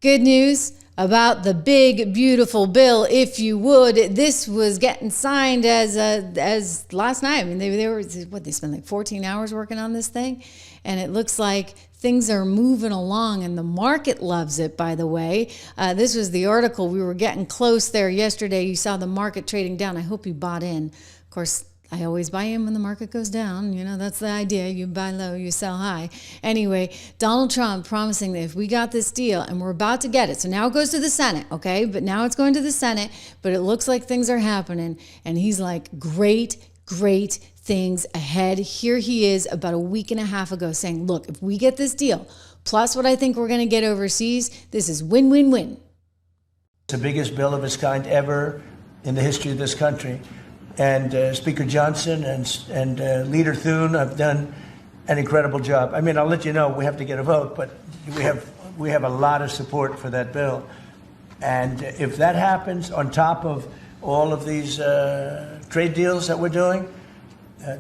Good news about the big, beautiful bill, if you would. This was getting signed as last night. I mean, they were, they spent like 14 hours working on this thing, and it looks like things are moving along, and the market loves it, by the way. This was the article. We were getting close there yesterday. You saw the market trading down. I hope you bought in. Of course, I always buy in when the market goes down. You know, that's the idea. You buy low, you sell high. Anyway, Donald Trump promising that if we got this deal, and we're about to get it. So now it goes to the Senate, okay? But now it's going to the Senate, but it looks like things are happening. And he's like, great things ahead. Here he is about a week and a half ago saying, look, if we get this deal, plus what I think we're going to get overseas, this is win-win-win. It's the biggest bill of its kind ever in the history of this country. And Speaker Johnson and Leader Thune have done an incredible job. I mean, I'll let you know, we have to get a vote, but we have a lot of support for that bill. And if that happens on top of all of these trade deals that we're doing,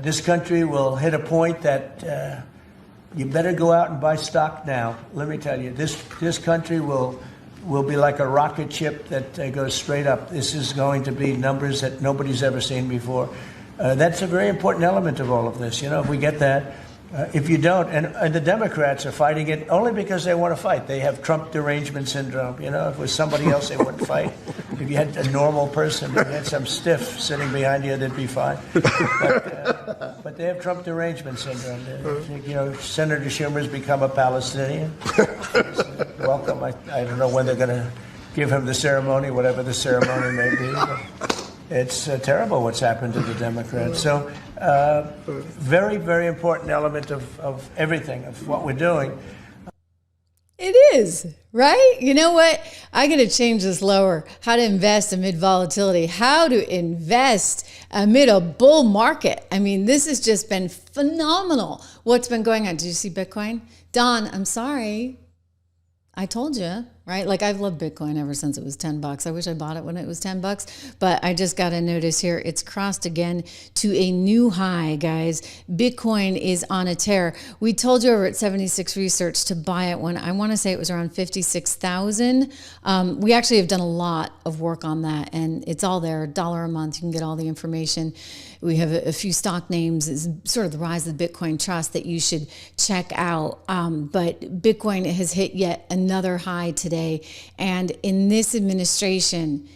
this country will hit a point that you better go out and buy stock now. Let me tell you, this country will be like a rocket ship that goes straight up. This is going to be numbers that nobody's ever seen before. That's a very important element of all of this. You know, if we get that, if you don't, and the Democrats are fighting it only because they want to fight. They have Trump derangement syndrome. You know, if it was somebody else, they wouldn't fight. If you had a normal person, if you had some stiff sitting behind you, they'd be fine. But they have Trump derangement syndrome. You know, Senator Schumer's become a Palestinian. Welcome. I don't know when they're going to give him the ceremony, whatever the ceremony may be. But it's terrible what's happened to the Democrats. So very important element of everything, of what we're doing. It is, right? You know what? I got to change this lower. How to invest amid volatility. How to invest amid a bull market. I mean, this has just been phenomenal. What's been going on? Did you see Bitcoin? Don, I'm sorry. I told you, right? Like, I've loved Bitcoin ever since it was $10. I wish I bought it when it was $10, but I just got a notice here. It's crossed again to a new high, guys. Bitcoin is on a tear. We told you over at 76 Research to buy it when I want to say it was around 56,000. We actually have done a lot of work on that, and it's all there, $1 a month. You can get all the information. We have a few stock names. It's sort of the rise of the Bitcoin trust that you should check out. But Bitcoin has hit yet another high today. And in this administration,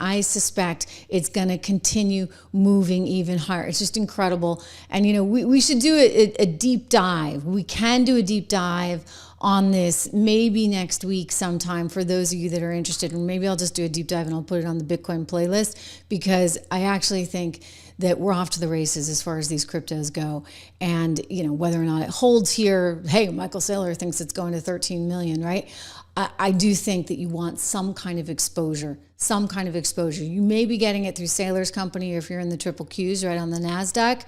I suspect it's going to continue moving even higher. It's just incredible. And, you know, we should do a deep dive. We can do a deep dive on this maybe next week sometime for those of you that are interested. And maybe I'll just do a deep dive and I'll put it on the Bitcoin playlist, because I actually think that we're off to the races as far as these cryptos go. And, you know, whether or not it holds here, hey, Michael Saylor thinks it's going to 13 million, right? I do think that you want some kind of exposure, You may be getting it through Saylor's company, or if you're in the triple Qs right on the NASDAQ.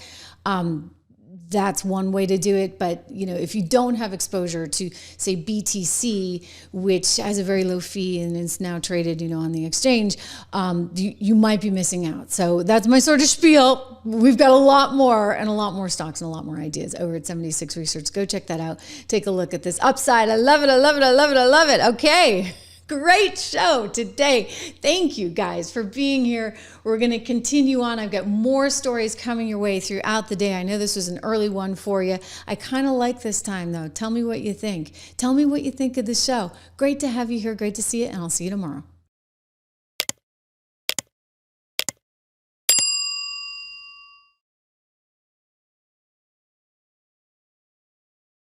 That's one way to do it. But, you know, if you don't have exposure to, say, BTC, which has a very low fee and is now traded, you know, on the exchange, you might be missing out. So that's my sort of spiel. We've got a lot more stocks and a lot more ideas over at 76 Research. Go check that out. Take a look at this upside. I love it. Okay. Great show today. Thank you guys for being here. We're going to continue on. I've got more stories coming your way throughout the day. I know this was an early one for you. I kind of like this time though. Tell me what you think. Tell me what you think of the show. Great to have you here. Great to see you. And I'll see you tomorrow.